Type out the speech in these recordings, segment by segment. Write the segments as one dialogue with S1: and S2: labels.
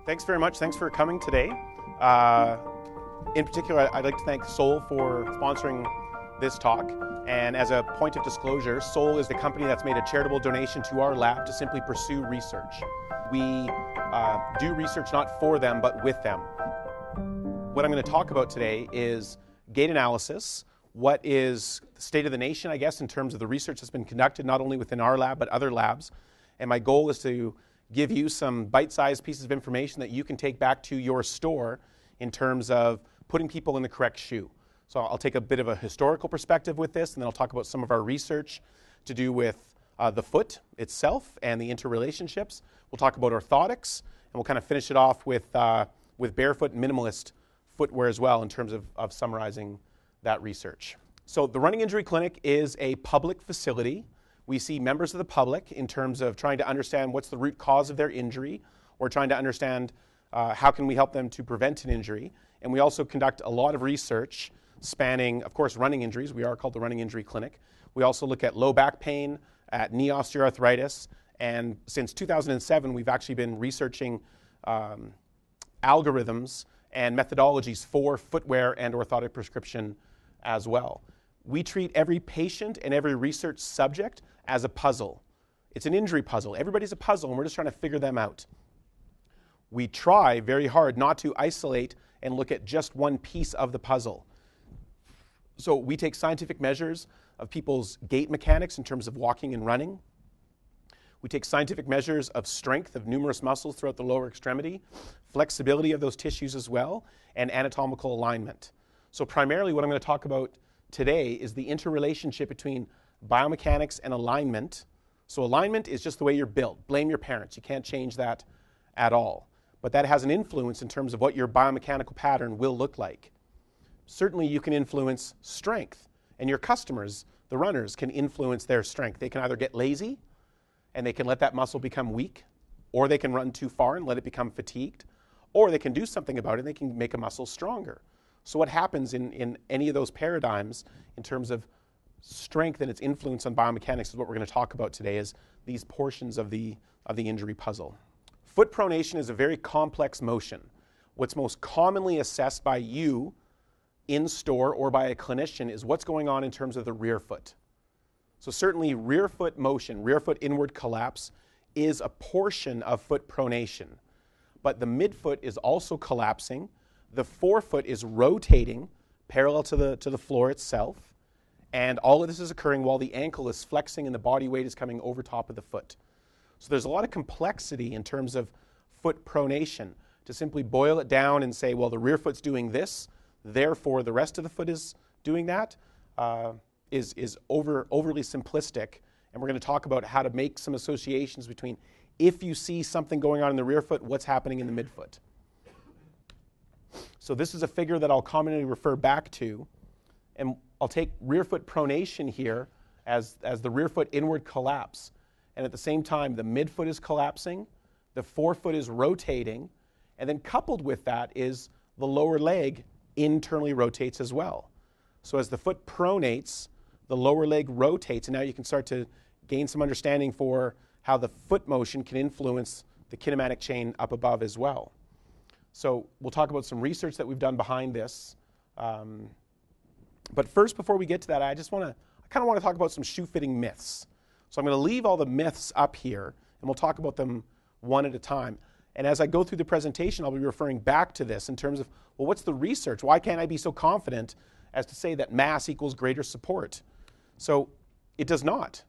S1: Thanks very much. Thanks for coming today. In particular, I'd like to thank Sole for sponsoring this talk. And as a point of disclosure, Sole is the company that's made a charitable donation to our lab to simply pursue research. We do research not for them, but with them. What I'm going to talk about today is gait analysis. What is the state of the nation, I guess, in terms of the research that's been conducted, not only within our lab, but other labs. And my goal is to give you some bite-sized pieces of information that you can take back to your store in terms of putting people in the correct shoe. So I'll take a bit of a historical perspective with this, and then I'll talk about some of our research to do with the foot itself and the interrelationships. We'll talk about orthotics, and we'll kind of finish it off with barefoot and minimalist footwear as well in terms of summarizing that research. So the Running Injury Clinic is a public facility. We see members of the public in terms of trying to understand what's the root cause of their injury, or trying to understand how can we help them to prevent an injury. And we also conduct a lot of research spanning, of course, running injuries. We are called the Running Injury Clinic. We also look at low back pain, at knee osteoarthritis, and since 2007, we've actually been researching algorithms and methodologies for footwear and orthotic prescription as well. We treat every patient and every research subject as a puzzle. It's an injury puzzle. Everybody's a puzzle, and we're just trying to figure them out. We try very hard not to isolate and look at just one piece of the puzzle. So we take scientific measures of people's gait mechanics in terms of walking and running. We take scientific measures of strength of numerous muscles throughout the lower extremity, flexibility of those tissues as well, and anatomical alignment. So primarily what I'm going to talk about today is the interrelationship between biomechanics and alignment. So alignment is just the way you're built. Blame your parents. You can't change that at all. But that has an influence in terms of what your biomechanical pattern will look like. Certainly you can influence strength, and your customers, the runners, can influence their strength. They can either get lazy and they can let that muscle become weak, or they can run too far and let it become fatigued, or they can do something about it and they can make a muscle stronger. So what happens in any of those paradigms in terms of strength and its influence on biomechanics is what we're going to talk about today, is these portions of the injury puzzle. Foot pronation is a very complex motion. What's most commonly assessed by you in store or by a clinician is what's going on in terms of the rear foot. So certainly rear foot motion, rear foot inward collapse, is a portion of foot pronation. But the midfoot is also collapsing. The forefoot is rotating parallel to the floor itself. And all of this is occurring while the ankle is flexing and the body weight is coming over top of the foot. So there's a lot of complexity in terms of foot pronation. To simply boil it down and say, well, the rear foot's doing this, therefore the rest of the foot is doing that, is overly simplistic. And we're going to talk about how to make some associations between if you see something going on in the rear foot, what's happening in the midfoot. So this is a figure that I'll commonly refer back to. And I'll take rear foot pronation here as the rear foot inward collapse. And at the same time, the midfoot is collapsing, the forefoot is rotating, and then coupled with that is the lower leg internally rotates as well. So as the foot pronates, the lower leg rotates, and now you can start to gain some understanding for how the foot motion can influence the kinematic chain up above as well. So we'll talk about some research that we've done behind this. But first, before we get to that, I kind of want to talk about some shoe fitting myths. So I'm going to leave all the myths up here, and we'll talk about them one at a time. And as I go through the presentation, I'll be referring back to this in terms of, well, what's the research? Why can't I be so confident as to say that mass equals greater support? So it does not.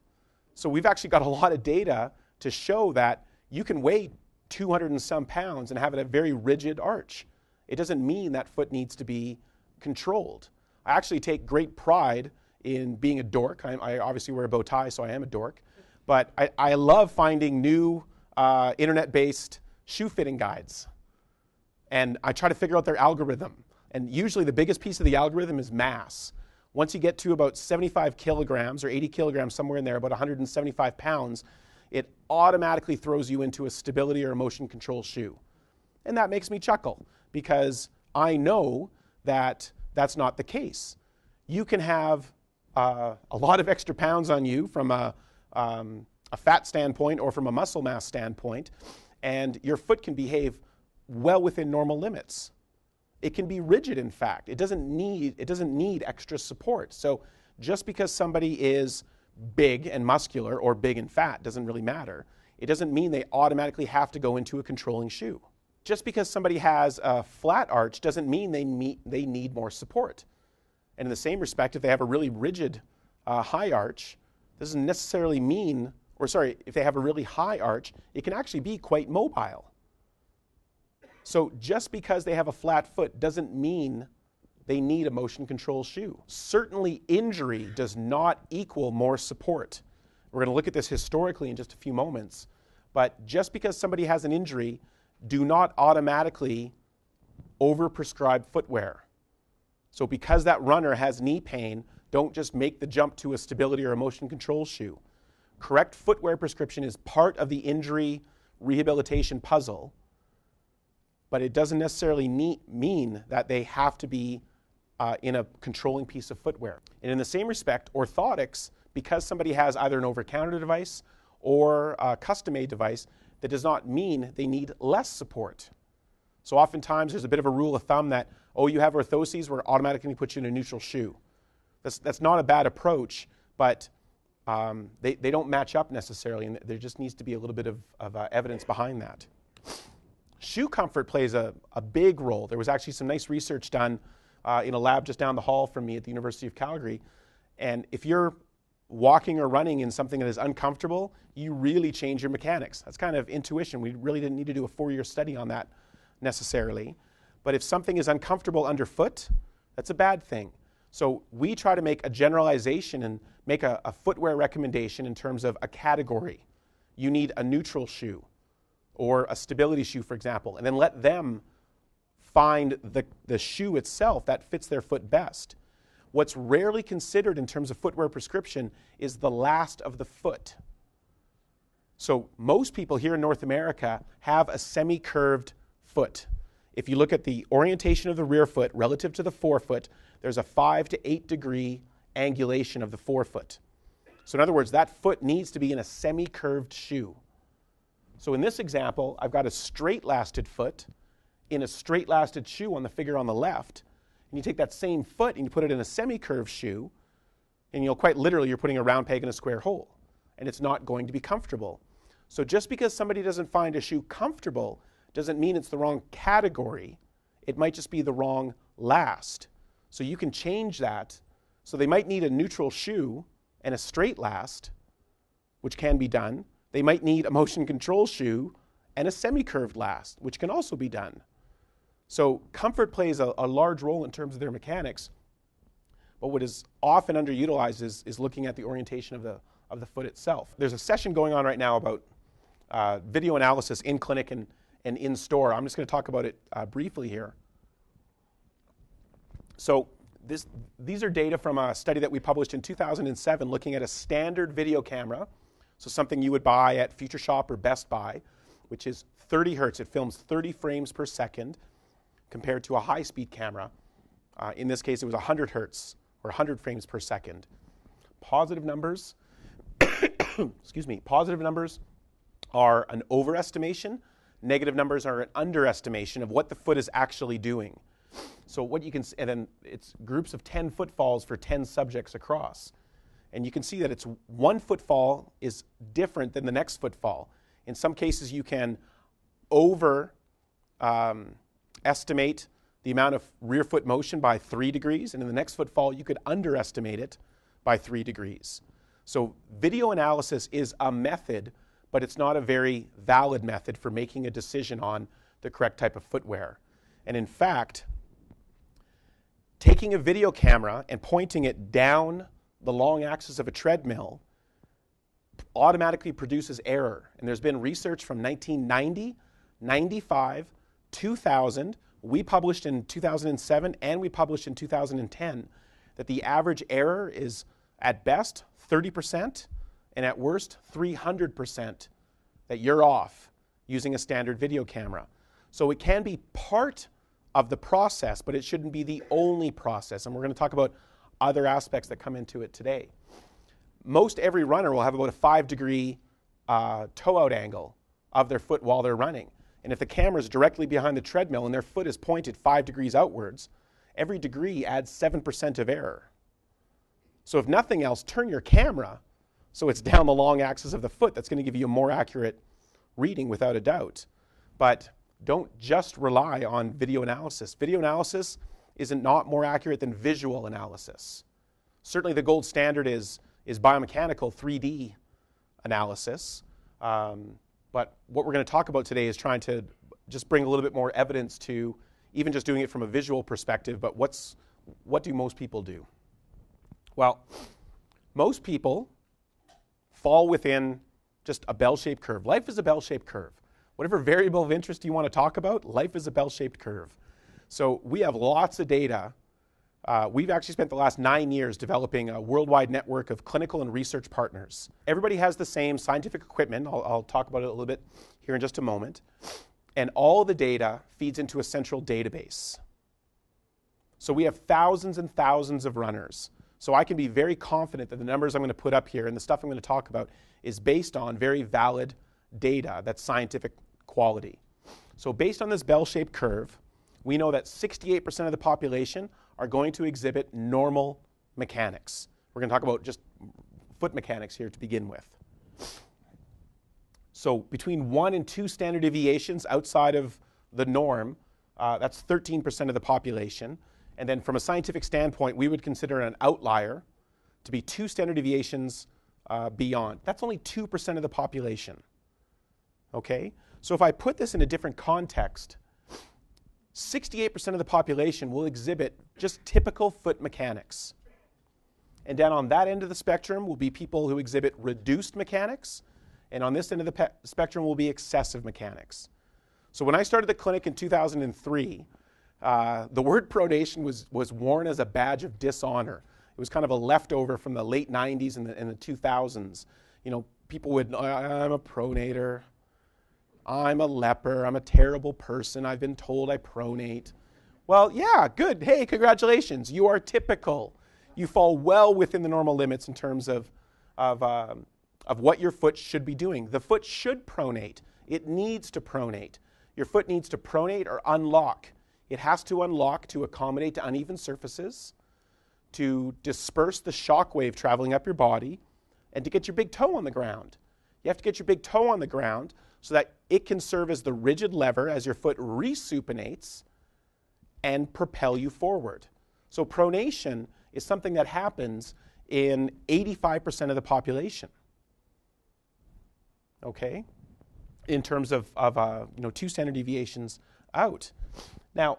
S1: So we've actually got a lot of data to show that you can weigh 200 and some pounds and have a very rigid arch. It doesn't mean that foot needs to be controlled. I actually take great pride in being a dork. I obviously wear a bow tie, so I am a dork. But I love finding new internet-based shoe fitting guides. And I try to figure out their algorithm. And usually the biggest piece of the algorithm is mass. Once you get to about 75 kilograms or 80 kilograms, somewhere in there, about 175 pounds, it automatically throws you into a stability or a motion control shoe. And that makes me chuckle because I know that that's not the case. You can have a lot of extra pounds on you from a fat standpoint or from a muscle mass standpoint, and your foot can behave well within normal limits. It can be rigid, in fact. It doesn't need extra support. So just because somebody is big and muscular or big and fat doesn't really matter. It doesn't mean they automatically have to go into a controlling shoe. Just because somebody has a flat arch doesn't mean they need more support. And in the same respect, if they have a really rigid high arch, doesn't necessarily mean, or sorry, if they have a really high arch, it can actually be quite mobile. So just because they have a flat foot doesn't mean they need a motion control shoe. Certainly injury does not equal more support. We're going to look at this historically in just a few moments, but just because somebody has an injury, do not automatically overprescribe footwear. So because that runner has knee pain, don't just make the jump to a stability or a motion control shoe. Correct footwear prescription is part of the injury rehabilitation puzzle, but it doesn't necessarily mean that they have to be in a controlling piece of footwear. And in the same respect, orthotics, because somebody has either an over-the-counter device or a custom-made device, that does not mean they need less support. So oftentimes there's a bit of a rule of thumb that, oh, you have orthoses, we're automatically put you in a neutral shoe. That's not a bad approach, but they don't match up necessarily, and there just needs to be a little bit of evidence behind that. Shoe comfort plays a big role. There was actually some nice research done in a lab just down the hall from me at the University of Calgary, and if you're walking or running in something that is uncomfortable, you really change your mechanics. That's kind of intuition. We really didn't need to do a 4-year study on that necessarily. But if something is uncomfortable underfoot, that's a bad thing. So we try to make a generalization and make a footwear recommendation in terms of a category. You need a neutral shoe or a stability shoe, for example, and then let them find the shoe itself that fits their foot best. What's rarely considered in terms of footwear prescription is the last of the foot. So most people here in North America have a semi-curved foot. If you look at the orientation of the rear foot relative to the forefoot, there's a 5 to 8 degree angulation of the forefoot. So in other words, that foot needs to be in a semi-curved shoe. So in this example, I've got a straight-lasted foot in a straight-lasted shoe on the figure on the left. And you take that same foot and you put it in a semi-curved shoe, and quite literally you're putting a round peg in a square hole, and it's not going to be comfortable. So just because somebody doesn't find a shoe comfortable doesn't mean it's the wrong category. It might just be the wrong last. So you can change that. So they might need a neutral shoe and a straight last, which can be done. They might need a motion control shoe and a semi-curved last, which can also be done. So comfort plays a large role in terms of their mechanics, but what is often underutilized is looking at the orientation of the foot itself. There's a session going on right now about video analysis in clinic and in store. I'm just going to talk about it briefly here. So these are data from a study that we published in 2007 looking at a standard video camera, so something you would buy at Future Shop or Best Buy, which is 30 hertz. It films 30 frames per second compared to a high-speed camera. In this case, it was 100 hertz or 100 frames per second. Positive numbers, excuse me, positive numbers are an overestimation. Negative numbers are an underestimation of what the foot is actually doing. So what you can, and then it's groups of 10 footfalls for 10 subjects across. And you can see that it's one footfall is different than the next footfall. In some cases, you can estimate the amount of rear foot motion by 3 degrees, and in the next footfall, you could underestimate it by 3 degrees. So video analysis is a method, but it's not a very valid method for making a decision on the correct type of footwear. And in fact, taking a video camera and pointing it down the long axis of a treadmill automatically produces error. And there's been research from 1990, 95, 2000, we published in 2007, and we published in 2010, that the average error is at best 30%, and at worst 300% that you're off using a standard video camera. So it can be part of the process, but it shouldn't be the only process. And we're going to talk about other aspects that come into it today. Most every runner will have about a 5 degree toe out angle of their foot while they're running. And if the camera is directly behind the treadmill and their foot is pointed 5 degrees outwards, every degree adds 7% of error. So if nothing else, turn your camera so it's down the long axis of the foot. That's going to give you a more accurate reading without a doubt. But don't just rely on video analysis. Video analysis is not more accurate than visual analysis. Certainly the gold standard is biomechanical 3D analysis. But what we're going to talk about today is trying to just bring a little bit more evidence to even just doing it from a visual perspective, but what do most people do? Well, most people fall within just a bell-shaped curve. Life is a bell-shaped curve. Whatever variable of interest you want to talk about, life is a bell-shaped curve. So we have lots of data. We've actually spent the last 9 years developing a worldwide network of clinical and research partners. Everybody has the same scientific equipment. I'll talk about it a little bit here in just a moment. And all the data feeds into a central database. So we have thousands and thousands of runners. So I can be very confident that the numbers I'm going to put up here and the stuff I'm going to talk about is based on very valid data that's scientific quality. So based on this bell-shaped curve, we know that 68% of the population are going to exhibit normal mechanics. We're going to talk about just foot mechanics here to begin with. So between 1 and 2 standard deviations outside of the norm, that's 13% of the population. And then from a scientific standpoint, we would consider an outlier to be 2 standard deviations beyond. That's only 2% of the population. Okay? So if I put this in a different context, 68% of the population will exhibit just typical foot mechanics. And down on that end of the spectrum will be people who exhibit reduced mechanics, and on this end of the spectrum will be excessive mechanics. So when I started the clinic in 2003, the word pronation was worn as a badge of dishonor. It was kind of a leftover from the late 90s and the 2000s. You know, people would, I'm a pronator, I'm a leper, I'm a terrible person, I've been told I pronate. Well, yeah, good. Hey, congratulations. You are typical. You fall well within the normal limits in terms of what your foot should be doing. The foot should pronate. It needs to pronate. Your foot needs to pronate or unlock. It has to unlock to accommodate to uneven surfaces, to disperse the shock wave traveling up your body, and to get your big toe on the ground. You have to get your big toe on the ground so that it can serve as the rigid lever as your foot resupinates and propel you forward. So pronation is something that happens in 85% of the population. Okay? In terms of 2 standard deviations out. Now,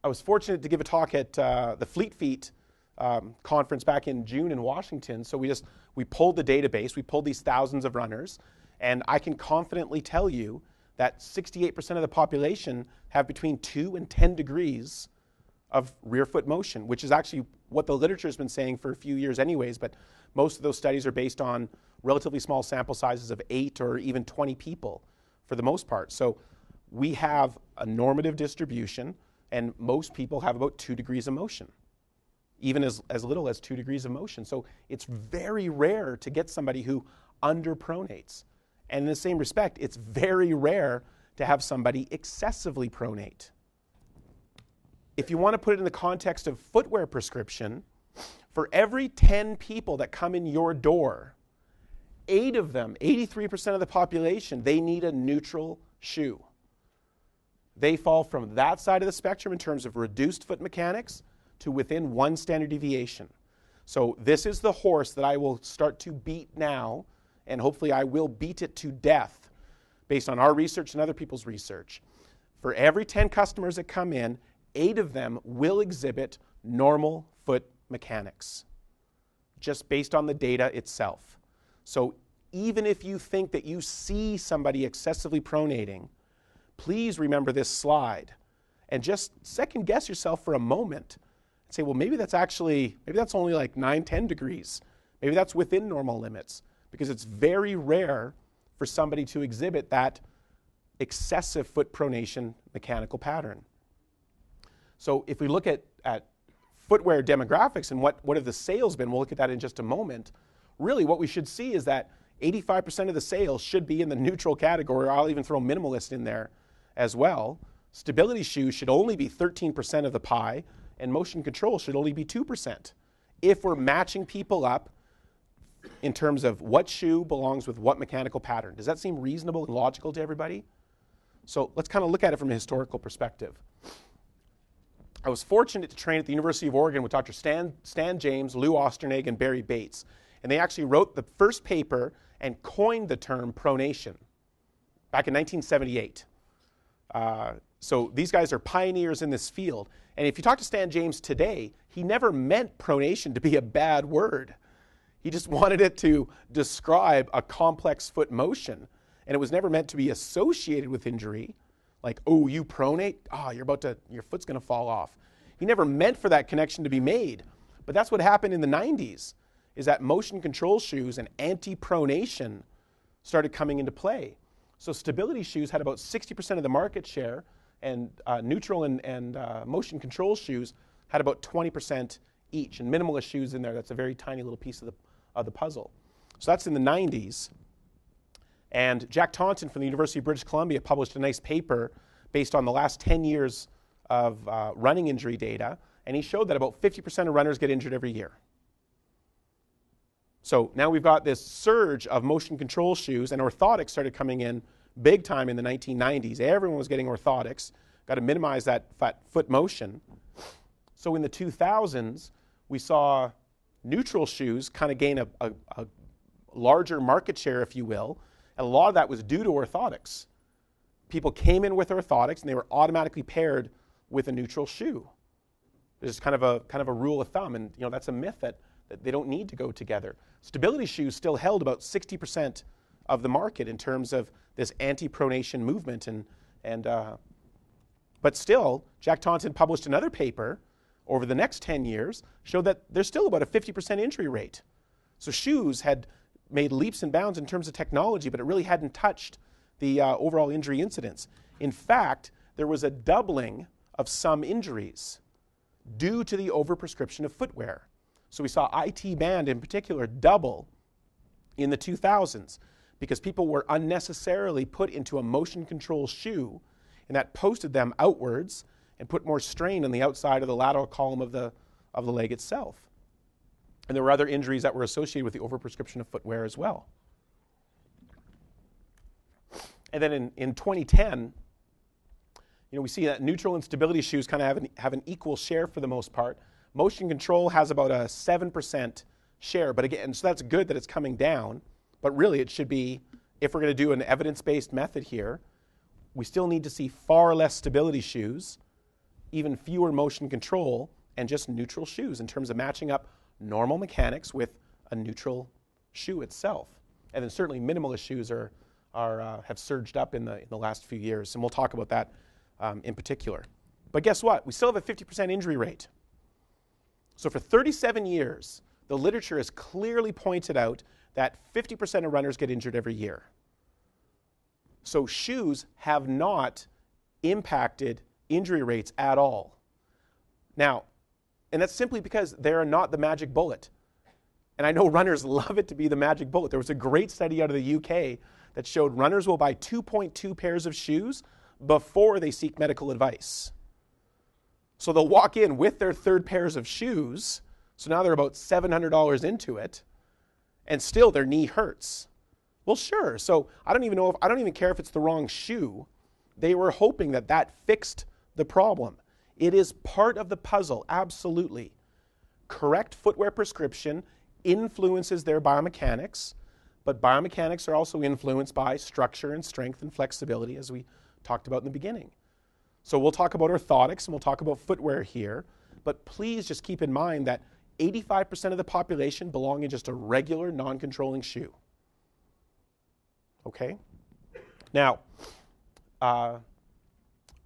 S1: I was fortunate to give a talk at the Fleet Feet conference back in June in Washington. So we pulled the database, we pulled these thousands of runners, and I can confidently tell you that 68% of the population have between 2 and 10 degrees of rear foot motion, which is actually what the literature has been saying for a few years anyways, but most of those studies are based on relatively small sample sizes of 8 or even 20 people for the most part. So we have a normative distribution, and most people have about 2 degrees of motion, even as little as 2 degrees of motion. So it's very rare to get somebody who underpronates. And in the same respect, it's very rare to have somebody excessively pronate. If you want to put it in the context of footwear prescription, for every 10 people that come in your door, 8 of them, 83% of the population, they need a neutral shoe. They fall from that side of the spectrum in terms of reduced foot mechanics to within 1 standard deviation. So this is the horse that I will start to beat now, and hopefully I will beat it to death based on our research and other people's research. For every 10 customers that come in, 8 of them will exhibit normal foot mechanics, just based on the data itself. So even if you think that you see somebody excessively pronating, please remember this slide and just second guess yourself for a moment and say, well, maybe that's only like 9, 10 degrees. Maybe that's within normal limits, because it's very rare for somebody to exhibit that excessive foot pronation mechanical pattern. So if we look at footwear demographics and what have the sales been, we'll look at that in just a moment. Really what we should see is that 85% of the sales should be in the neutral category, or I'll even throw minimalist in there, as well. Stability shoes should only be 13% of the pie, and motion control should only be 2%. If we're matching people up in terms of what shoe belongs with what mechanical pattern. Does that seem reasonable and logical to everybody? So let's kind of look at it from a historical perspective. I was fortunate to train at the University of Oregon with Dr. Stan James, Lou Osternegg, and Barry Bates. And they actually wrote the first paper and coined the term pronation back in 1978. So these guys are pioneers in this field. And if you talk to Stan James today, he never meant pronation to be a bad word. He just wanted it to describe a complex foot motion. And it was never meant to be associated with injury. Like, oh, you pronate? Your foot's going to fall off. He never meant for that connection to be made. But that's what happened in the 90s, is that motion control shoes and anti-pronation started coming into play. So stability shoes had about 60% of the market share, and neutral and motion control shoes had about 20% each. And minimalist shoes in there, that's a very tiny little piece of the puzzle. So that's in the 90s. And Jack Taunton from the University of British Columbia published a nice paper based on the last 10 years of running injury data, and he showed that about 50% of runners get injured every year. So now we've got this surge of motion control shoes, and orthotics started coming in big time in the 1990s. Everyone was getting orthotics, got to minimize that foot motion. So in the 2000s, we saw neutral shoes kind of gain a larger market share, if you will, and a lot of that was due to orthotics. People came in with orthotics, and they were automatically paired with a neutral shoe. There's kind of a rule of thumb, and that's a myth that they don't need to go together. Stability shoes still held about 60% of the market in terms of this anti-pronation movement, but still, Jack Taunton published another paper over the next 10 years, showed that there's still about a 50% injury rate. So shoes had made leaps and bounds in terms of technology, but it really hadn't touched the overall injury incidence. In fact, there was a doubling of some injuries due to the overprescription of footwear. So we saw IT band in particular double in the 2000s because people were unnecessarily put into a motion control shoe, and that posted them outwards and put more strain on the outside of the lateral column of the leg itself. And there were other injuries that were associated with the overprescription of footwear as well. And then in 2010, we see that neutral and stability shoes kind of have an equal share for the most part. Motion control has about a 7% share, but again, so that's good that it's coming down, but really it should be, if we're going to do an evidence-based method here, we still need to see far less stability shoes, even fewer motion control, and just neutral shoes in terms of matching up normal mechanics with a neutral shoe itself. And then certainly minimalist shoes have surged up in the last few years, and we'll talk about that in particular. But guess what? We still have a 50% injury rate. So for 37 years, the literature has clearly pointed out that 50% of runners get injured every year. So shoes have not impacted injury rates at all. Now, and that's simply because they are not the magic bullet. And I know runners love it to be the magic bullet. There was a great study out of the UK that showed runners will buy 2.2 pairs of shoes before they seek medical advice. So they'll walk in with their third pairs of shoes, so now they're about $700 into it, and still their knee hurts. Well, sure. So I don't even care if it's the wrong shoe. They were hoping that fixed the problem. It is part of the puzzle, absolutely. Correct footwear prescription influences their biomechanics, but biomechanics are also influenced by structure and strength and flexibility, as we talked about in the beginning. So we'll talk about orthotics and we'll talk about footwear here, but please just keep in mind that 85% of the population belong in just a regular non-controlling shoe. Okay? Now,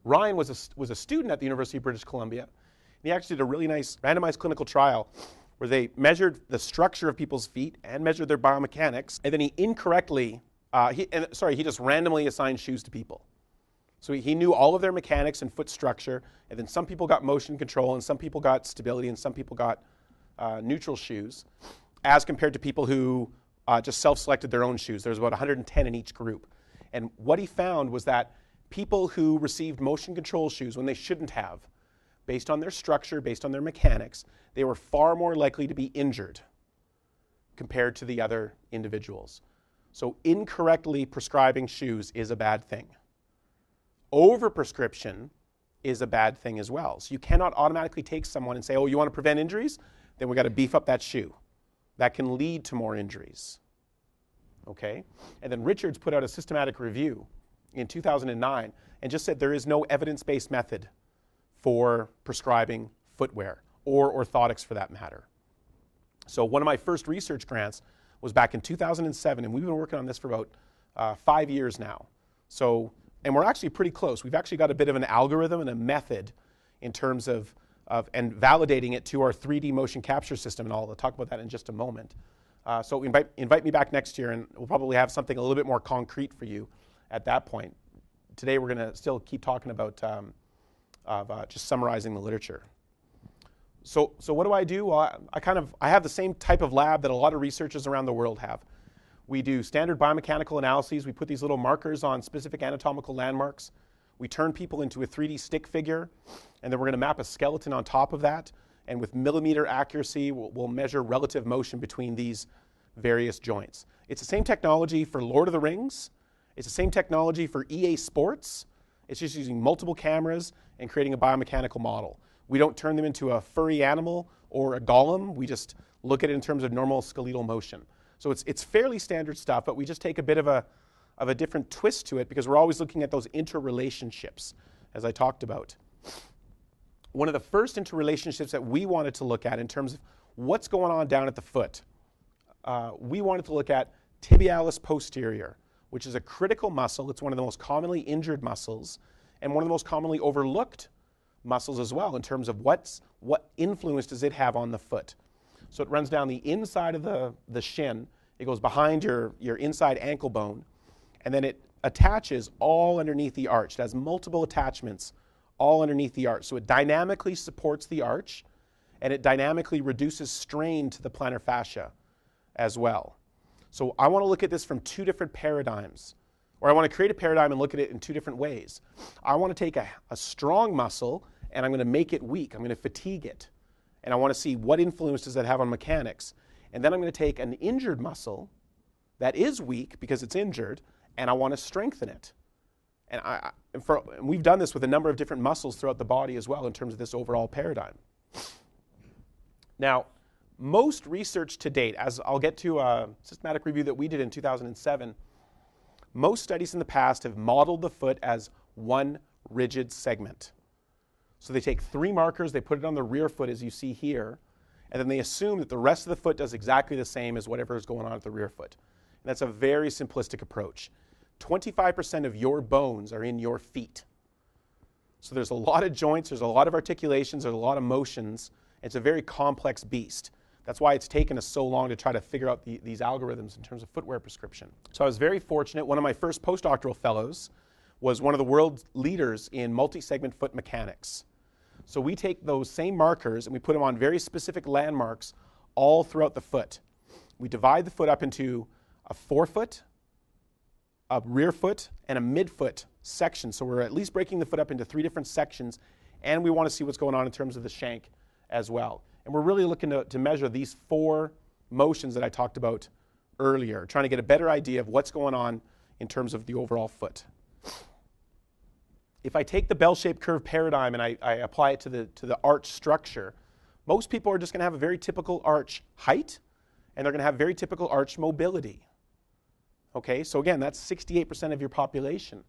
S1: Ryan was a student at the University of British Columbia, and he actually did a really nice randomized clinical trial where they measured the structure of people's feet and measured their biomechanics, and then he just randomly assigned shoes to people. So he knew all of their mechanics and foot structure, and then some people got motion control, and some people got stability, and some people got neutral shoes, as compared to people who just self-selected their own shoes. There was about 110 in each group. And what he found was that people who received motion control shoes when they shouldn't have, based on their structure, based on their mechanics, they were far more likely to be injured compared to the other individuals. So incorrectly prescribing shoes is a bad thing. Overprescription is a bad thing as well. So you cannot automatically take someone and say, oh, you want to prevent injuries? Then we got to beef up that shoe. That can lead to more injuries. Okay? And then Richards put out a systematic review in 2009 and just said there is no evidence-based method for prescribing footwear or orthotics for that matter. So one of my first research grants was back in 2007, and we've been working on this for about 5 years now. So, and we're actually pretty close. We've actually got a bit of an algorithm and a method in terms of and validating it to our 3D motion capture system, and I'll talk about that in just a moment. So invite me back next year, and we'll probably have something a little bit more concrete for you at that point. Today we're going to still keep talking about just summarizing the literature. So what do I do? Well, I have the same type of lab that a lot of researchers around the world have. We do standard biomechanical analyses. We put these little markers on specific anatomical landmarks. We turn people into a 3D stick figure, and then we're going to map a skeleton on top of that. And with millimeter accuracy, we'll measure relative motion between these various joints. It's the same technology for Lord of the Rings. It's the same technology for EA Sports. It's just using multiple cameras and creating a biomechanical model. We don't turn them into a furry animal or a golem. We just look at it in terms of normal skeletal motion. So it's fairly standard stuff, but we just take a bit of a different twist to it because we're always looking at those interrelationships, as I talked about. One of the first interrelationships that we wanted to look at in terms of what's going on down at the foot, we wanted to look at Tibialis Posterior, which is a critical muscle. It's one of the most commonly injured muscles and one of the most commonly overlooked muscles as well in terms of what influence does it have on the foot. So it runs down the inside of the shin. It goes behind your inside ankle bone, and then it attaches all underneath the arch. It has multiple attachments all underneath the arch. So it dynamically supports the arch, and it dynamically reduces strain to the plantar fascia as well. So I want to look at this from two different paradigms, or I want to create a paradigm and look at it in two different ways. I want to take a strong muscle, and I'm going to make it weak. I'm going to fatigue it. And I want to see what influence does that have on mechanics. And then I'm going to take an injured muscle that is weak because it's injured, and I want to strengthen it. And we've done this with a number of different muscles throughout the body as well in terms of this overall paradigm. Now, most research to date, as I'll get to a systematic review that we did in 2007, most studies in the past have modeled the foot as one rigid segment. So they take 3 markers, they put it on the rear foot as you see here, and then they assume that the rest of the foot does exactly the same as whatever is going on at the rear foot. And that's a very simplistic approach. 25% of your bones are in your feet. So there's a lot of joints, there's a lot of articulations, there's a lot of motions. It's a very complex beast. That's why it's taken us so long to try to figure out these algorithms in terms of footwear prescription. So I was very fortunate. One of my first postdoctoral fellows was one of the world's leaders in multi-segment foot mechanics. So we take those same markers and we put them on very specific landmarks all throughout the foot. We divide the foot up into a forefoot, a rear foot, and a midfoot section. So we're at least breaking the foot up into 3 different sections, and we want to see what's going on in terms of the shank as well. And we're really looking to measure these 4 motions that I talked about earlier, trying to get a better idea of what's going on in terms of the overall foot. If I take the bell-shaped curve paradigm and I apply it to the arch structure, most people are just going to have a very typical arch height, and they're going to have very typical arch mobility. Okay, so again, that's 68% of your population.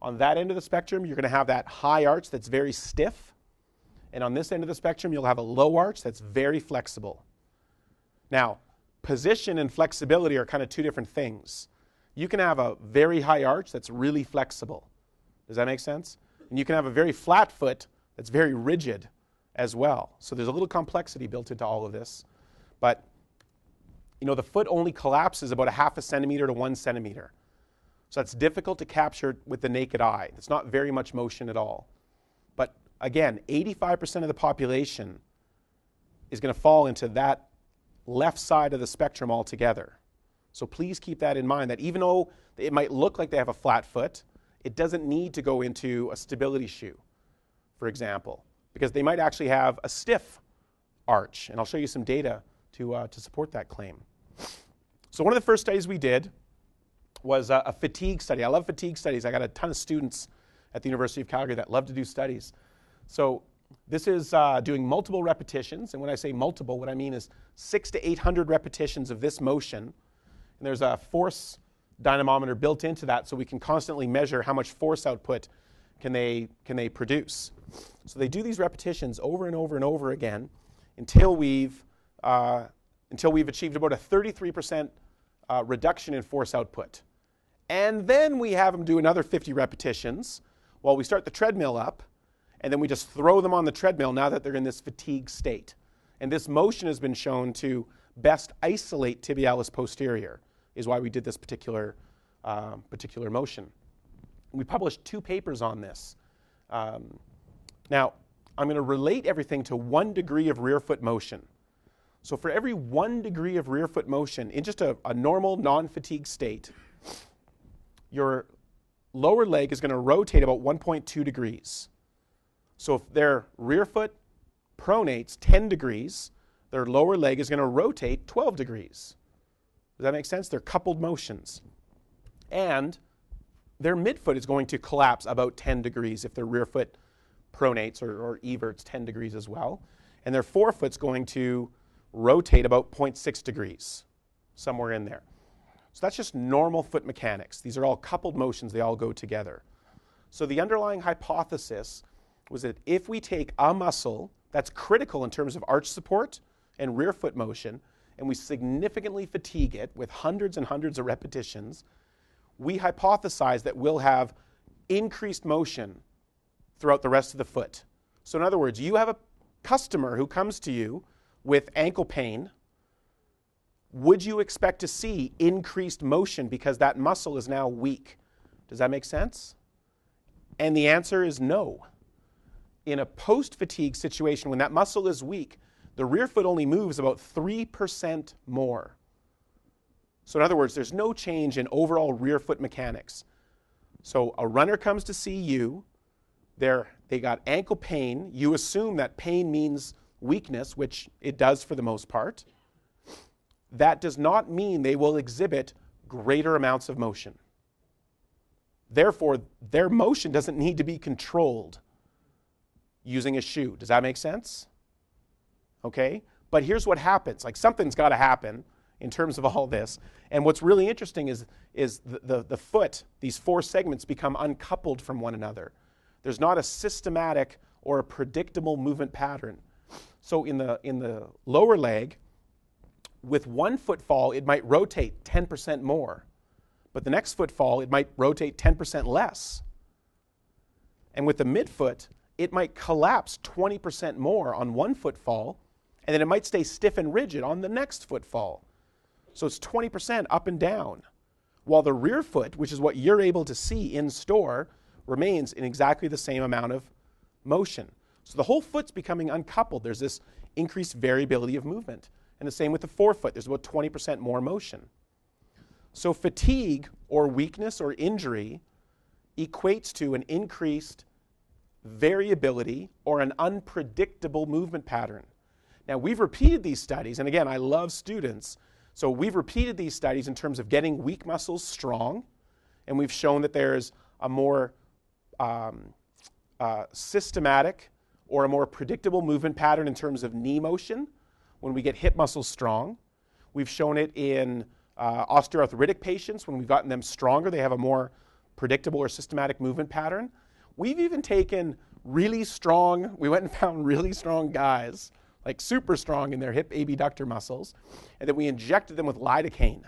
S1: On that end of the spectrum, you're going to have that high arch that's very stiff. And on this end of the spectrum, you'll have a low arch that's very flexible. Now, position and flexibility are kind of 2 different things. You can have a very high arch that's really flexible. Does that make sense? And you can have a very flat foot that's very rigid as well. So there's a little complexity built into all of this. But you know, the foot only collapses about 0.5 centimeter to 1 centimeter. So that's difficult to capture with the naked eye. It's not very much motion at all. But again, 85% of the population is going to fall into that left side of the spectrum altogether. So please keep that in mind, that even though it might look like they have a flat foot, it doesn't need to go into a stability shoe, for example, because they might actually have a stiff arch. And I'll show you some data to support that claim. So one of the first studies we did was a fatigue study. I love fatigue studies. I got a ton of students at the University of Calgary that love to do studies. So this is doing multiple repetitions. And when I say multiple, what I mean is 600 to 800 repetitions of this motion. And there's a force dynamometer built into that, so we can constantly measure how much force output can they produce. So they do these repetitions over and over and over again until we've achieved about a 33% reduction in force output. And then we have them do another 50 repetitions while we start the treadmill up, and then we just throw them on the treadmill now that they're in this fatigue state. And this motion has been shown to best isolate tibialis posterior, is why we did this particular motion. We published 2 papers on this. Now, I'm going to relate everything to 1 degree of rear foot motion. So for every 1 degree of rear foot motion, in just a normal non-fatigue state, your lower leg is going to rotate about 1.2 degrees. So if their rear foot pronates 10 degrees, their lower leg is going to rotate 12 degrees. Does that make sense? They're coupled motions. And their midfoot is going to collapse about 10 degrees if their rear foot pronates or everts 10 degrees as well. And their forefoot's going to rotate about 0.6 degrees, somewhere in there. So that's just normal foot mechanics. These are all coupled motions. They all go together. So the underlying hypothesis was that if we take a muscle that's critical in terms of arch support and rear foot motion, and we significantly fatigue it with hundreds and hundreds of repetitions, we hypothesize that we'll have increased motion throughout the rest of the foot. So in other words, you have a customer who comes to you with ankle pain. Would you expect to see increased motion because that muscle is now weak? Does that make sense? And the answer is no. In a post-fatigue situation, when that muscle is weak, the rear foot only moves about 3% more. So in other words, there's no change in overall rear foot mechanics. So a runner comes to see you, they got ankle pain. You assume that pain means weakness, which it does for the most part. That does not mean they will exhibit greater amounts of motion. Therefore, their motion doesn't need to be controlled using a shoe. Does that make sense? Okay? But here's what happens. Like, something's got to happen in terms of all this. And what's really interesting is the foot, these 4 segments, become uncoupled from one another. There's not a systematic or a predictable movement pattern. So in the lower leg, with one footfall, it might rotate 10% more. But the next footfall, it might rotate 10% less. And with the midfoot, it might collapse 20% more on one footfall, and then it might stay stiff and rigid on the next footfall. So it's 20% up and down, while the rear foot, which is what you're able to see in store, remains in exactly the same amount of motion. So the whole foot's becoming uncoupled. There's this increased variability of movement. And the same with the forefoot. There's about 20% more motion. So fatigue or weakness or injury equates to an increased variability or an unpredictable movement pattern. Now, we've repeated these studies, and again, I love students. So we've repeated these studies in terms of getting weak muscles strong, and we've shown that there's a more systematic or a more predictable movement pattern in terms of knee motion when we get hip muscles strong. We've shown it in osteoarthritic patients. When we've gotten them stronger, they have a more predictable or systematic movement pattern. We've even taken really strong, we went and found really strong guys, like super strong in their hip abductor muscles, and then we injected them with lidocaine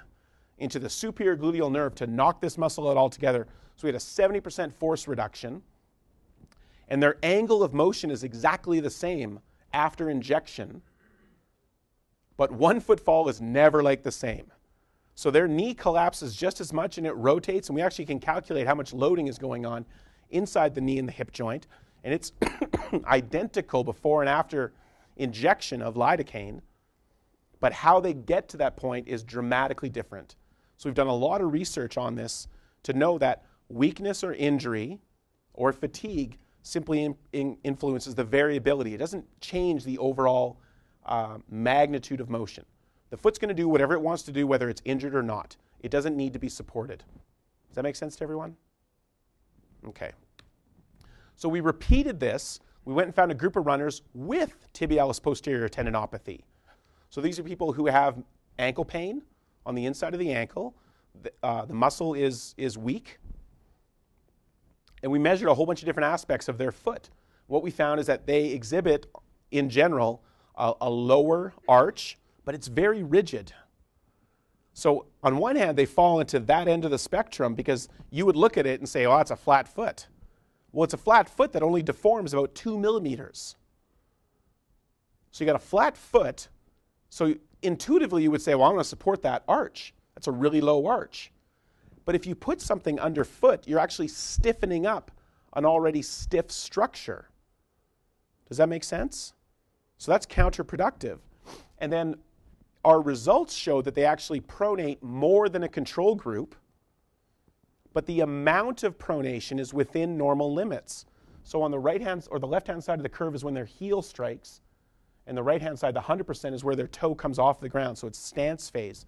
S1: into the superior gluteal nerve to knock this muscle out altogether. So we had a 70% force reduction, and their angle of motion is exactly the same after injection, but one footfall is never like the same. So their knee collapses just as much and it rotates, and we actually can calculate how much loading is going on inside the knee and the hip joint, and it's identical before and after injection of lidocaine, but how they get to that point is dramatically different. So we've done a lot of research on this to know that weakness or injury or fatigue simply influences the variability. It doesn't change the overall magnitude of motion. The foot's going to do whatever it wants to do, whether it's injured or not. It doesn't need to be supported. Does that make sense to everyone? Okay. So we repeated this. We went and found a group of runners with tibialis posterior tendinopathy. So these are people who have ankle pain on the inside of the ankle. The muscle is weak. And we measured a whole bunch of different aspects of their foot. What we found is that they exhibit, in general, a lower arch, but it's very rigid. So on one hand, they fall into that end of the spectrum because you would look at it and say, oh, it's a flat foot. Well, it's a flat foot that only deforms about 2 millimeters. So you got a flat foot. So intuitively, you would say, well, I'm going to support that arch. That's a really low arch. But if you put something underfoot, you're actually stiffening up an already stiff structure. Does that make sense? So that's counterproductive. And then our results show that they actually pronate more than a control group, but the amount of pronation is within normal limits. So on the right-hand or the left-hand side of the curve is when their heel strikes, and the right-hand side, the 100%, is where their toe comes off the ground, so it's stance phase.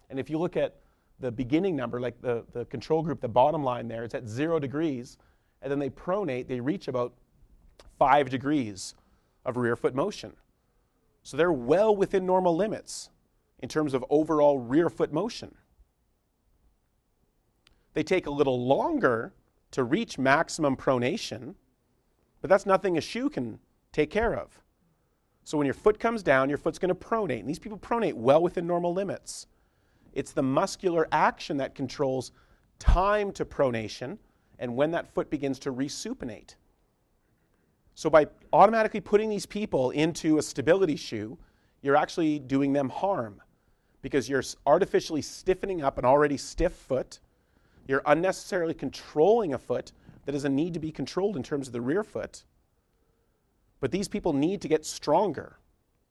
S1: And if you look at the beginning number, like the control group, the bottom line there, it's at 0 degrees, and then they pronate, they reach about 5 degrees of rear foot motion. So they're well within normal limits in terms of overall rear foot motion. They take a little longer to reach maximum pronation, but that's nothing a shoe can take care of. So when your foot comes down, your foot's going to pronate. And these people pronate well within normal limits. It's the muscular action that controls time to pronation and when that foot begins to resupinate. So by automatically putting these people into a stability shoe, you're actually doing them harm because you're artificially stiffening up an already stiff foot. You're unnecessarily controlling a foot that doesn't need to be controlled in terms of the rear foot. But these people need to get stronger,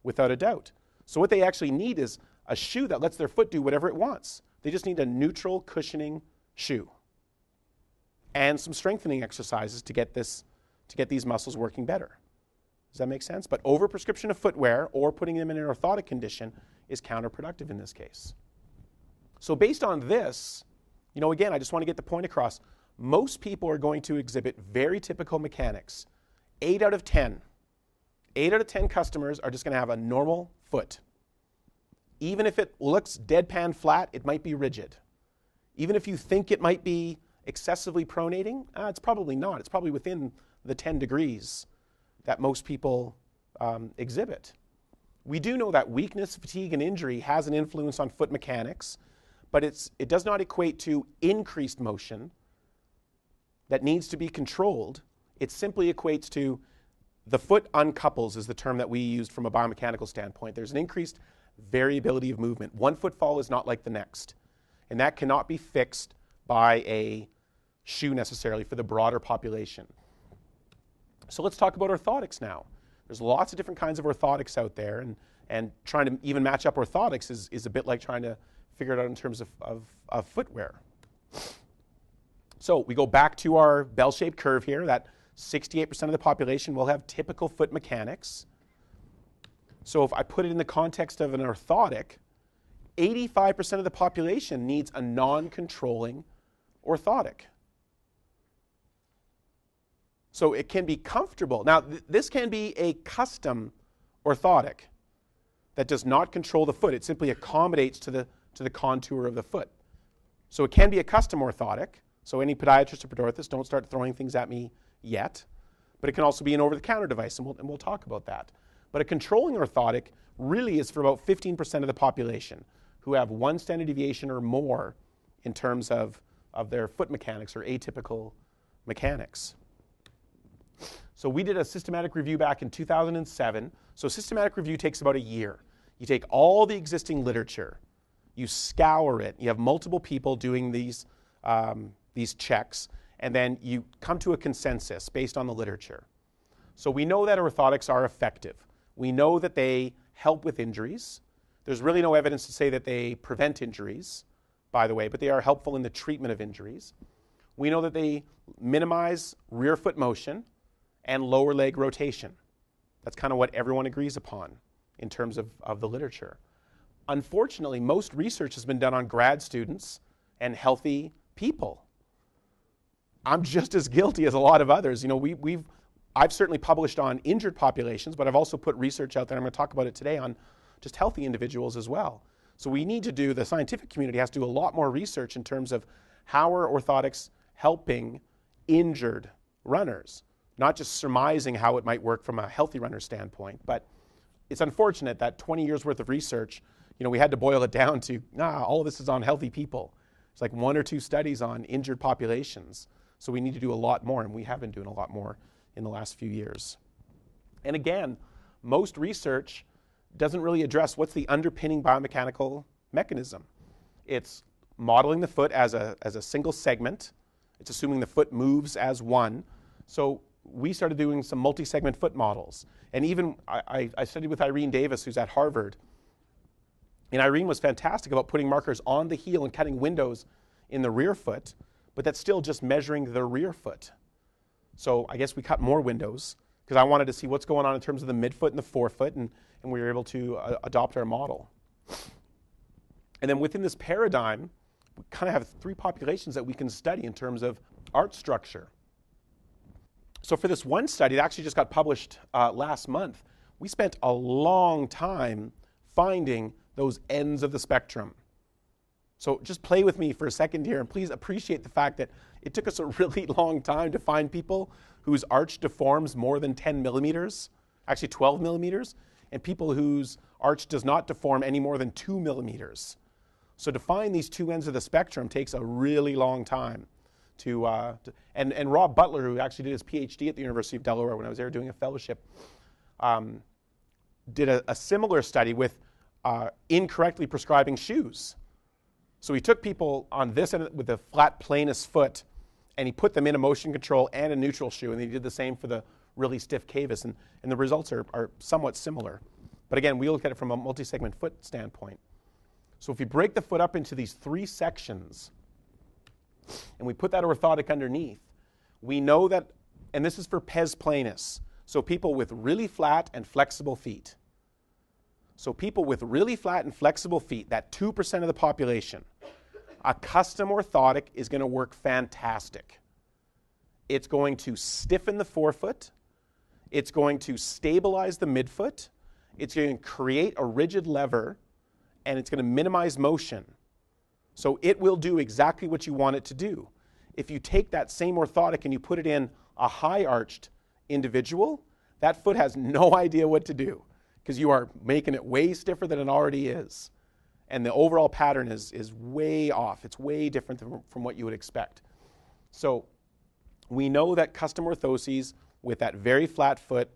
S1: without a doubt. So what they actually need is a shoe that lets their foot do whatever it wants. They just need a neutral cushioning shoe and some strengthening exercises to get these muscles working better. Does that make sense? But overprescription of footwear or putting them in an orthotic condition is counterproductive in this case. So based on this, again, I just want to get the point across. Most people are going to exhibit very typical mechanics. 8 out of 10 customers are just going to have a normal foot. Even if it looks deadpan flat, it might be rigid. Even if you think it might be excessively pronating, it's probably not. It's probably within the 10 degrees that most people exhibit. We do know that weakness, fatigue, and injury has an influence on foot mechanics, but it does not equate to increased motion that needs to be controlled. It simply equates to the foot uncouples is the term that we used from a biomechanical standpoint. There's an increased variability of movement. One footfall is not like the next, and that cannot be fixed by a shoe necessarily for the broader population. So let's talk about orthotics now. There's lots of different kinds of orthotics out there, and trying to even match up orthotics is a bit like trying to figure it out in terms of footwear. So we go back to our bell-shaped curve here, that 68% of the population will have typical foot mechanics. So if I put it in the context of an orthotic, 85% of the population needs a non-controlling orthotic. So it can be comfortable. Now, this can be a custom orthotic that does not control the foot. It simply accommodates to the contour of the foot. So it can be a custom orthotic. So any podiatrist or podorthist, don't start throwing things at me yet. But it can also be an over-the-counter device, and we'll talk about that. But a controlling orthotic really is for about 15% of the population who have 1 standard deviation or more in terms of their foot mechanics or atypical mechanics. So we did a systematic review back in 2007. So systematic review takes about a year. You take all the existing literature, you scour it, you have multiple people doing these checks, and then you come to a consensus based on the literature. So we know that orthotics are effective. We know that they help with injuries. There's really no evidence to say that they prevent injuries, by the way, but they are helpful in the treatment of injuries. We know that they minimize rear foot motion and lower leg rotation. That's kind of what everyone agrees upon in terms of the literature. Unfortunately, most research has been done on grad students and healthy people. I'm just as guilty as a lot of others. You know, I've certainly published on injured populations, but I've also put research out there, and I'm going to talk about it today, on just healthy individuals as well. So we need to do, the scientific community has to do a lot more research in terms of how are orthotics helping injured runners, not just surmising how it might work from a healthy runner standpoint. But it's unfortunate that 20 years worth of research, you know, we had to boil it down to, all of this is on healthy people. It's like 1 or 2 studies on injured populations. So we need to do a lot more, and we have been doing a lot more in the last few years. And again, most research doesn't really address what's the underpinning biomechanical mechanism. It's modeling the foot as a single segment. It's assuming the foot moves as one. So we started doing some multi-segment foot models. And even I studied with Irene Davis, who's at Harvard. And Irene was fantastic about putting markers on the heel and cutting windows in the rear foot, but that's still just measuring the rear foot. So I guess we cut more windows because I wanted to see what's going on in terms of the midfoot and the forefoot, and we were able to adopt our model. And then within this paradigm, we kind of have 3 populations that we can study in terms of arch structure. So for this one study that actually just got published last month, we spent a long time finding those ends of the spectrum. So just play with me for a second here, and please appreciate the fact that it took us a really long time to find people whose arch deforms more than 10 millimeters, actually 12 millimeters, and people whose arch does not deform any more than 2 millimeters. So to find these 2 ends of the spectrum takes a really long time. And Rob Butler, who actually did his PhD at the University of Delaware when I was there doing a fellowship, did a similar study with incorrectly prescribing shoes. So he took people on this end with a flat planus foot, and he put them in a motion control and a neutral shoe, and he did the same for the really stiff cavus, and the results are somewhat similar. But again, we look at it from a multi-segment foot standpoint. So if you break the foot up into these 3 sections, and we put that orthotic underneath, we know that, and this is for pes planus, so people with really flat and flexible feet. So people with really flat and flexible feet, that 2% of the population, a custom orthotic is going to work fantastic. It's going to stiffen the forefoot. It's going to stabilize the midfoot. It's going to create a rigid lever, and it's going to minimize motion. So it will do exactly what you want it to do. If you take that same orthotic and you put it in a high-arched individual, that foot has no idea what to do, because you are making it way stiffer than it already is. And the overall pattern is way off. It's way different from what you would expect. So we know that custom orthoses with that very flat foot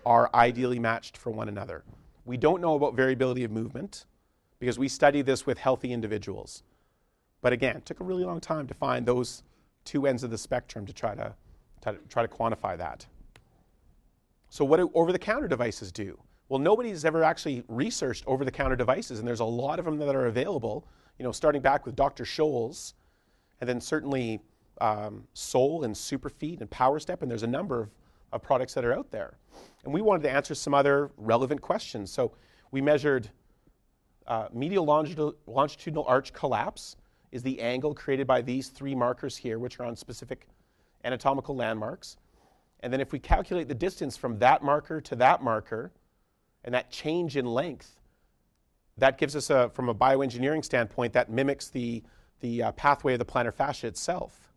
S1: are ideally matched for one another. We don't know about variability of movement because we study this with healthy individuals. But again, it took a really long time to find those 2 ends of the spectrum to try to quantify that. So what do over-the-counter devices do? Well, nobody's ever actually researched over-the-counter devices, and there's a lot of them that are available, you know, starting back with Dr. Scholl's, and then certainly Sole and Superfeet and Powerstep, and there's a number of products that are out there. And we wanted to answer some other relevant questions. So we measured medial longitudinal arch collapse is the angle created by these 3 markers here, which are on specific anatomical landmarks. And then if we calculate the distance from that marker to that marker, and that change in length, that gives us, from a bioengineering standpoint, that mimics the pathway of the plantar fascia itself.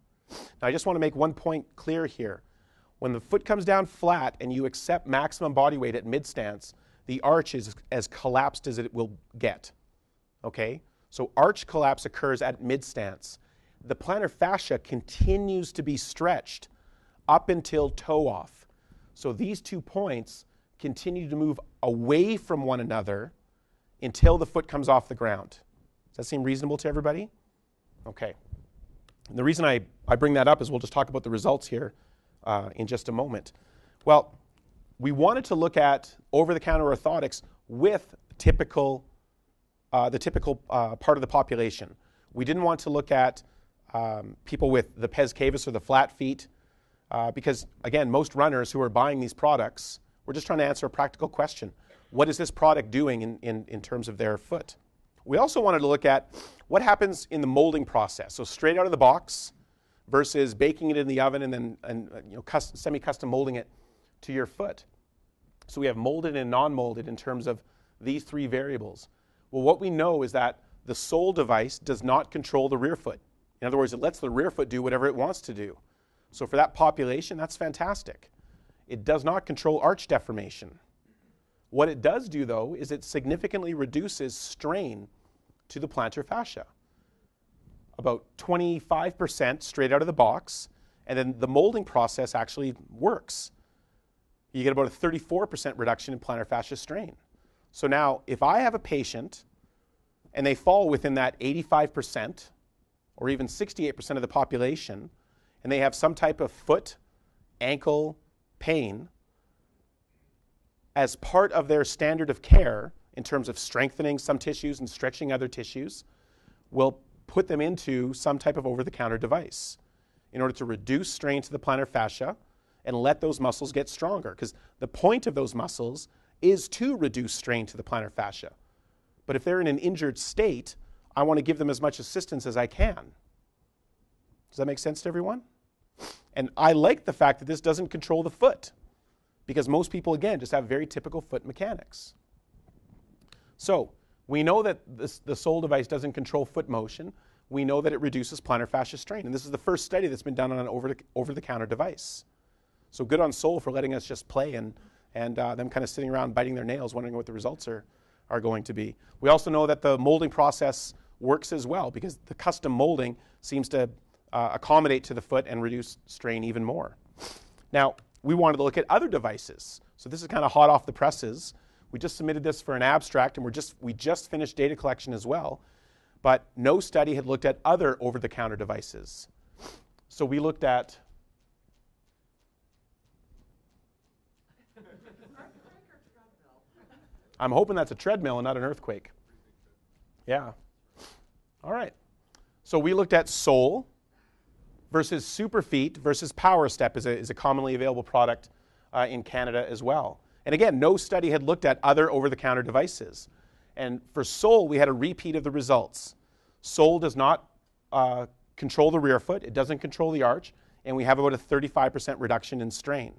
S1: Now, I just want to make one point clear here. When the foot comes down flat and you accept maximum body weight at mid-stance, the arch is as collapsed as it will get. Okay? So arch collapse occurs at mid-stance. The plantar fascia continues to be stretched up until toe off. So these 2 points continue to move away from one another until the foot comes off the ground. Does that seem reasonable to everybody? Okay. And the reason I bring that up is we'll just talk about the results here in just a moment. Well, we wanted to look at over-the-counter orthotics with the typical part of the population. We didn't want to look at people with the pes cavus or the flat feet, because again, most runners who are buying these products, we're just trying to answer a practical question. What is this product doing in terms of their foot? We also wanted to look at what happens in the molding process. So straight out of the box versus baking it in the oven and then semi-custom molding it to your foot. So we have molded and non-molded in terms of these three variables. Well, what we know is that the Sole device does not control the rear foot. In other words, it lets the rear foot do whatever it wants to do. So for that population, that's fantastic. It does not control arch deformation. What it does do, though, is it significantly reduces strain to the plantar fascia. About 25% straight out of the box, and then the molding process actually works. You get about a 34% reduction in plantar fascia strain. So now, if I have a patient and they fall within that 85% or even 68% of the population, and they have some type of foot, ankle pain, as part of their standard of care in terms of strengthening some tissues and stretching other tissues, we'll put them into some type of over-the-counter device in order to reduce strain to the plantar fascia and let those muscles get stronger. Because the point of those muscles is to reduce strain to the plantar fascia. But if they're in an injured state, I want to give them as much assistance as I can. Does that make sense to everyone? And I like the fact that this doesn't control the foot, because most people, again, just have very typical foot mechanics. So we know that the Sole device doesn't control foot motion. We know that it reduces plantar fascia strain. And this is the first study that's been done on an over-the-counter device. So good on Sole for letting us just play and them kind of sitting around biting their nails wondering what the results are going to be. We also know that the molding process works as well, because the custom molding seems to accommodate to the foot and reduce strain even more. Now, we wanted to look at other devices. So this is kind of hot off the presses. We just submitted this for an abstract, and we just finished data collection as well. But no study had looked at other over-the-counter devices. So we looked at... I'm hoping that's a treadmill and not an earthquake. Yeah. All right. So we looked at Sole versus Superfeet versus Powerstep is a commonly available product in Canada as well. And again, no study had looked at other over-the-counter devices. And for Sole, we had a repeat of the results. Sole does not control the rear foot. It doesn't control the arch. And we have about a 35% reduction in strain.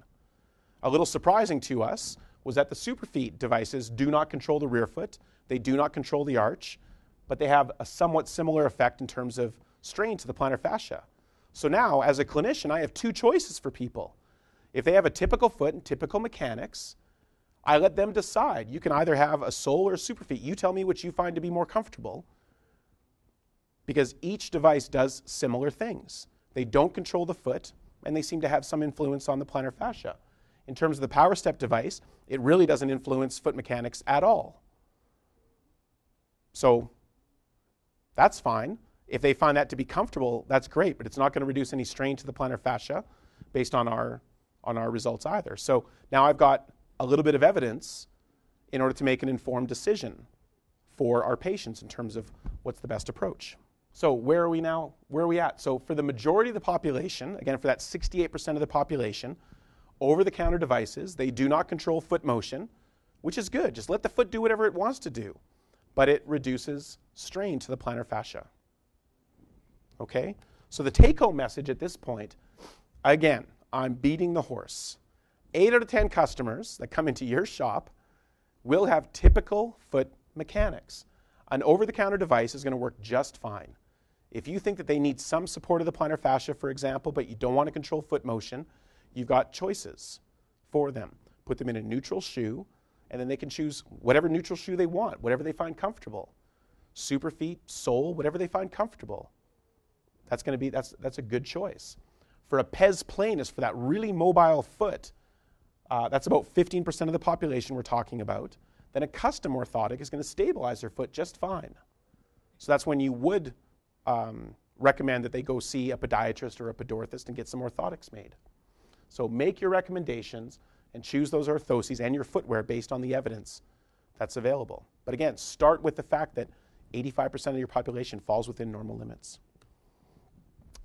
S1: A little surprising to us was that the Superfeet devices do not control the rear foot. They do not control the arch. But they have a somewhat similar effect in terms of strain to the plantar fascia. So now, as a clinician, I have two choices for people. If they have a typical foot and typical mechanics, I let them decide. You can either have a Sole or a Superfeet. You tell me which you find to be more comfortable, because each device does similar things. They don't control the foot, and they seem to have some influence on the plantar fascia. In terms of the Powerstep device, it really doesn't influence foot mechanics at all. So that's fine. If they find that to be comfortable, that's great, but it's not going to reduce any strain to the plantar fascia based on our results either. So now I've got a little bit of evidence in order to make an informed decision for our patients in terms of what's the best approach. So where are we now? Where are we at? So for the majority of the population, again, for that 68% of the population, over-the-counter devices, they do not control foot motion, which is good. Just let the foot do whatever it wants to do. But it reduces strain to the plantar fascia. Okay? So the take-home message at this point, again, I'm beating the horse. 8 out of 10 customers that come into your shop will have typical foot mechanics. An over-the-counter device is going to work just fine. If you think that they need some support of the plantar fascia, for example, but you don't want to control foot motion, you've got choices for them. Put them in a neutral shoe, and then they can choose whatever neutral shoe they want, whatever they find comfortable. Superfeet, Sole, whatever they find comfortable. That's going to be, that's a good choice. For a pes planus, for that really mobile foot, that's about 15% of the population we're talking about. Then a custom orthotic is going to stabilize their foot just fine. So that's when you would recommend that they go see a podiatrist or a podorthist and get some orthotics made. So make your recommendations and choose those orthoses and your footwear based on the evidence that's available. But again, start with the fact that 85% of your population falls within normal limits.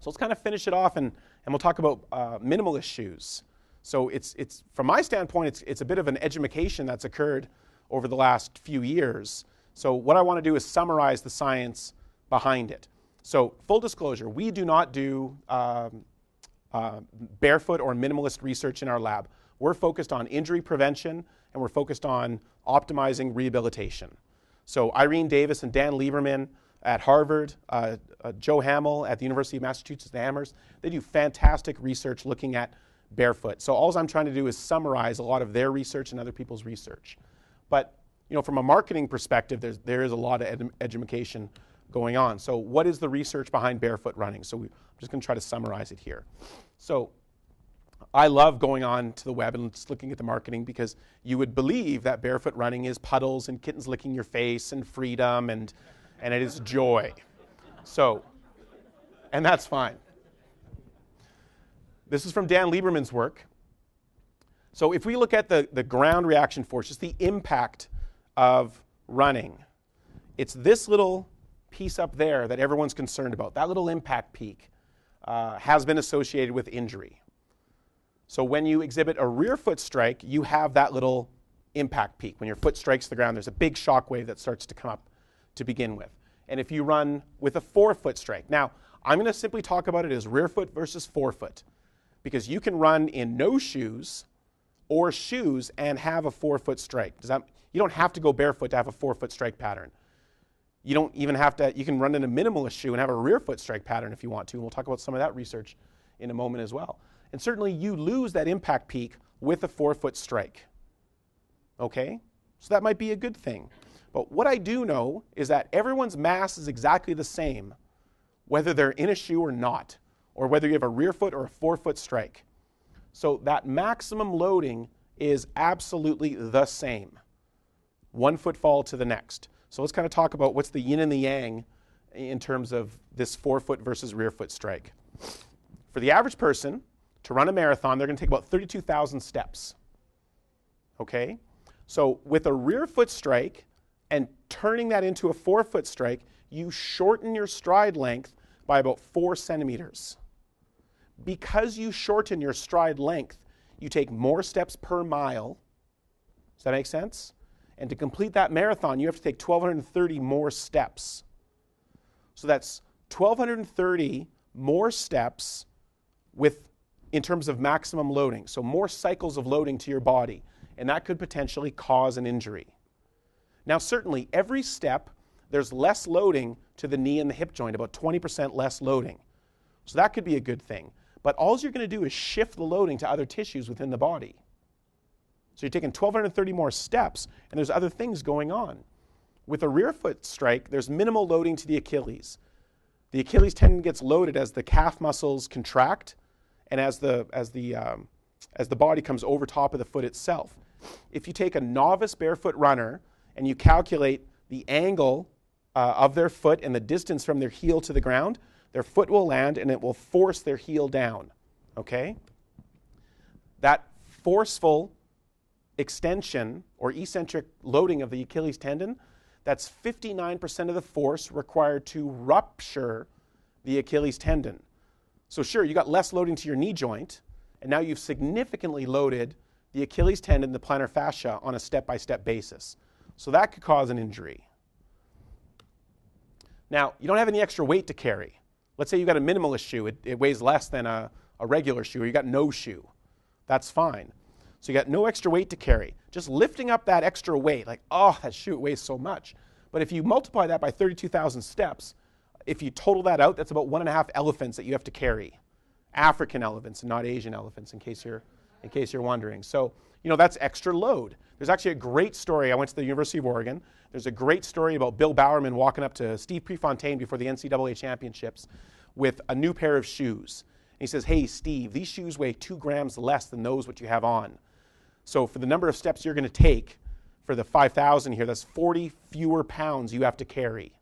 S1: So let's kind of finish it off, and we'll talk about minimalist shoes. So it's from my standpoint, it's a bit of an education that's occurred over the last few years. So what I want to do is summarize the science behind it. So full disclosure, we do not do barefoot or minimalist research in our lab. We're focused on injury prevention, and we're focused on optimizing rehabilitation. So Irene Davis and Dan Lieberman at Harvard, Joe Hamill at the University of Massachusetts Amherst, they do fantastic research looking at barefoot. So all I'm trying to do is summarize a lot of their research and other people's research. But from a marketing perspective, there is a lot of education going on. So what is the research behind barefoot running? So I'm just going to try to summarize it here. So I love going on to the web and just looking at the marketing, because you would believe that barefoot running is puddles and kittens licking your face and freedom and it is joy. So, and that's fine. This is from Dan Lieberman's work. So if we look at the ground reaction force, just the impact of running, it's this little piece up there that everyone's concerned about. That little impact peak has been associated with injury. So when you exhibit a rear foot strike, you have that little impact peak. When your foot strikes the ground, there's a big shock wave that starts to come up to begin with. And if you run with a forefoot strike, now I'm going to simply talk about it as rear foot versus forefoot, because you can run in no shoes or shoes and have a forefoot strike. You don't have to go barefoot to have a forefoot strike pattern. You don't even have to, you can run in a minimalist shoe and have a rear foot strike pattern if you want to. And we'll talk about some of that research in a moment as well. And certainly you lose that impact peak with a forefoot strike. Okay? So that might be a good thing. But what I do know is that everyone's mass is exactly the same, whether they're in a shoe or not, or whether you have a rear foot or a forefoot strike. So that maximum loading is absolutely the same. One footfall to the next. So let's kind of talk about what's the yin and the yang in terms of this forefoot versus rear foot strike. For the average person, to run a marathon, they're going to take about 32,000 steps. Okay? So with a rear foot strike and turning that into a forefoot strike, you shorten your stride length by about 4 centimeters. Because you shorten your stride length, you take more steps per mile. Does that make sense? And to complete that marathon, you have to take 1,230 more steps. So that's 1,230 more steps in terms of maximum loading. So more cycles of loading to your body. And that could potentially cause an injury. Now certainly, every step, there's less loading to the knee and the hip joint, about 20% less loading. So that could be a good thing. But all you're going to do is shift the loading to other tissues within the body. So you're taking 1,230 more steps, and there's other things going on. With a rear foot strike, there's minimal loading to the Achilles. The Achilles tendon gets loaded as the calf muscles contract and as the body comes over top of the foot itself. If you take a novice barefoot runner and you calculate the angle of their foot and the distance from their heel to the ground, their foot will land and it will force their heel down. Okay? That forceful extension or eccentric loading of the Achilles tendon, that's 59% of the force required to rupture the Achilles tendon. So sure, you got less loading to your knee joint, and now you've significantly loaded the Achilles tendon, the plantar fascia, on a step-by-step basis. So that could cause an injury. Now, you don't have any extra weight to carry. Let's say you got a minimalist shoe. It weighs less than a regular shoe, or you got no shoe. That's fine. So you got no extra weight to carry. Just lifting up that extra weight, like, oh, that shoe weighs so much. But if you multiply that by 32,000 steps, if you total that out, that's about 1.5 elephants that you have to carry. African elephants and not Asian elephants, in case you're wondering. So, that's extra load. There's actually a great story. I went to the University of Oregon. There's a great story about Bill Bowerman walking up to Steve Prefontaine before the NCAA championships with a new pair of shoes. And he says, hey, Steve, these shoes weigh 2 grams less than those what you have on. So for the number of steps you're going to take for the 5,000 here, that's 40 fewer pounds you have to carry.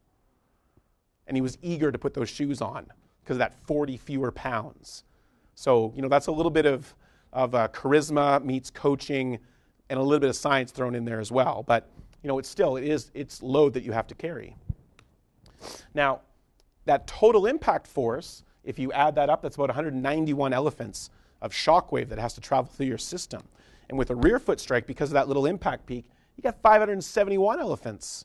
S1: And he was eager to put those shoes on because of that 40 fewer pounds. So, that's a little bit of charisma meets coaching and a little bit of science thrown in there as well. But, it's load that you have to carry. Now, that total impact force If you add that up, that's about 191 elephants of shock wave that has to travel through your system. And with a rear foot strike, because of that little impact peak, you got 571 elephants.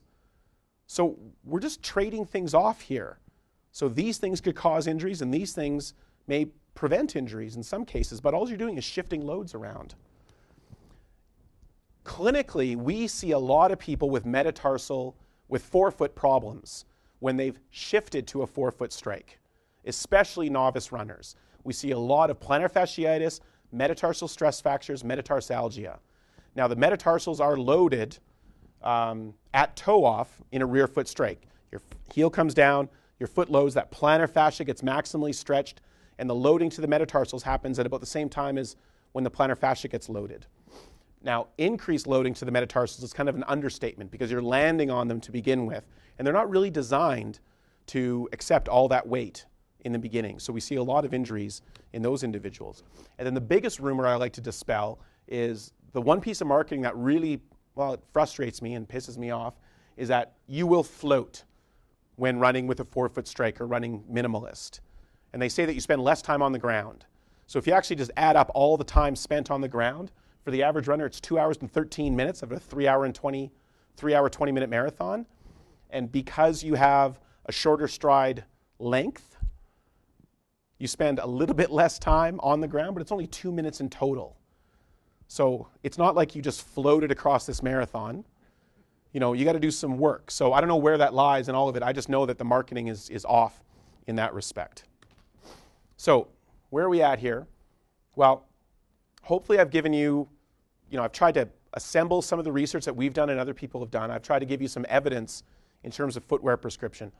S1: So we're just trading things off here. So these things could cause injuries, and these things may prevent injuries in some cases, but all you're doing is shifting loads around. Clinically, we see a lot of people with metatarsal, with forefoot problems when they've shifted to a forefoot strike, especially novice runners. We see a lot of plantar fasciitis, metatarsal stress fractures, metatarsalgia. Now, the metatarsals are loaded at toe off in a rear foot strike. Your heel comes down, your foot loads, that plantar fascia gets maximally stretched, and the loading to the metatarsals happens at about the same time as when the plantar fascia gets loaded. Now, increased loading to the metatarsals is kind of an understatement because you're landing on them to begin with, and they're not really designed to accept all that weight in the beginning. So we see a lot of injuries in those individuals. And then the biggest rumor I like to dispel is the one piece of marketing that really, well, it frustrates me and pisses me off, is that you will float when running with a forefoot strike or running minimalist. And they say that you spend less time on the ground. So if you actually just add up all the time spent on the ground, for the average runner, it's 2 hours and 13 minutes of a 3 hour 20-minute marathon. And because you have a shorter stride length, you spend a little bit less time on the ground, but it's only 2 minutes in total. So it's not like you just floated across this marathon. You know, you got to do some work. So I don't know where that lies in all of it. I just know that the marketing is off in that respect. So where are we at here? Well, hopefully I've given you, I've tried to assemble some of the research that we've done and other people have done. I've tried to give you some evidence in terms of footwear prescription.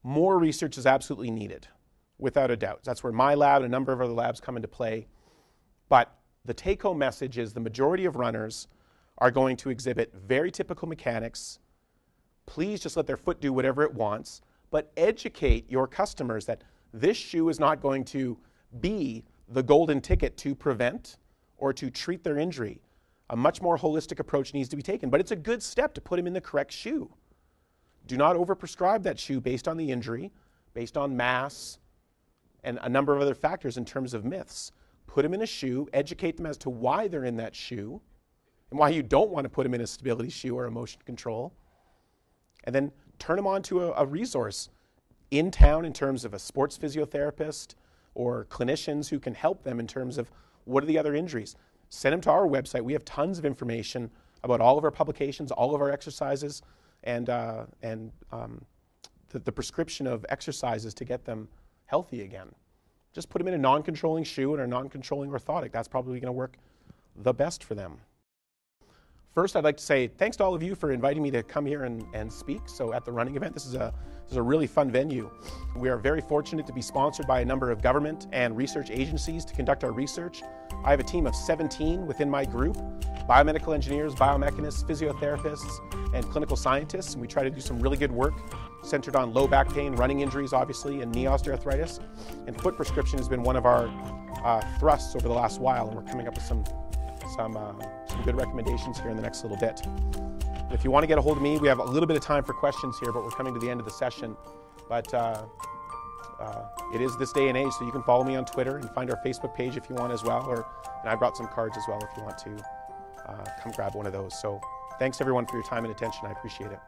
S1: More research is absolutely needed, without a doubt. That's where my lab and a number of other labs come into play. But the take-home message is the majority of runners are going to exhibit very typical mechanics. Please just let their foot do whatever it wants, but educate your customers that this shoe is not going to be the golden ticket to prevent or to treat their injury. A much more holistic approach needs to be taken, but it's a good step to put him in the correct shoe. Do not overprescribe that shoe based on the injury, based on mass, and a number of other factors in terms of myths. Put them in a shoe, educate them as to why they're in that shoe, and why you don't want to put them in a stability shoe or a motion control, and then turn them on to a resource in town in terms of a sports physiotherapist or clinicians who can help them in terms of what are the other injuries. Send them to our website. We have tons of information about all of our publications, all of our exercises, and the prescription of exercises to get them healthy again. Just put them in a non-controlling shoe and a non-controlling orthotic. That's probably going to work the best for them. First, I'd like to say thanks to all of you for inviting me to come here and speak. So at the running event, this is a really fun venue. We are very fortunate to be sponsored by a number of government and research agencies to conduct our research. I have a team of 17 within my group, biomedical engineers, biomechanists, physiotherapists, and clinical scientists. And we try to do some really good work centered on low back pain, running injuries, obviously, and knee osteoarthritis. And foot prescription has been one of our thrusts over the last while, and we're coming up with some good recommendations here in the next little bit. If you want to get a hold of me, we have a little bit of time for questions here, but we're coming to the end of the session. But it is this day and age, so you can follow me on Twitter and find our Facebook page if you want as well, and I brought some cards as well if you want to come grab one of those. So thanks everyone for your time and attention. I appreciate it.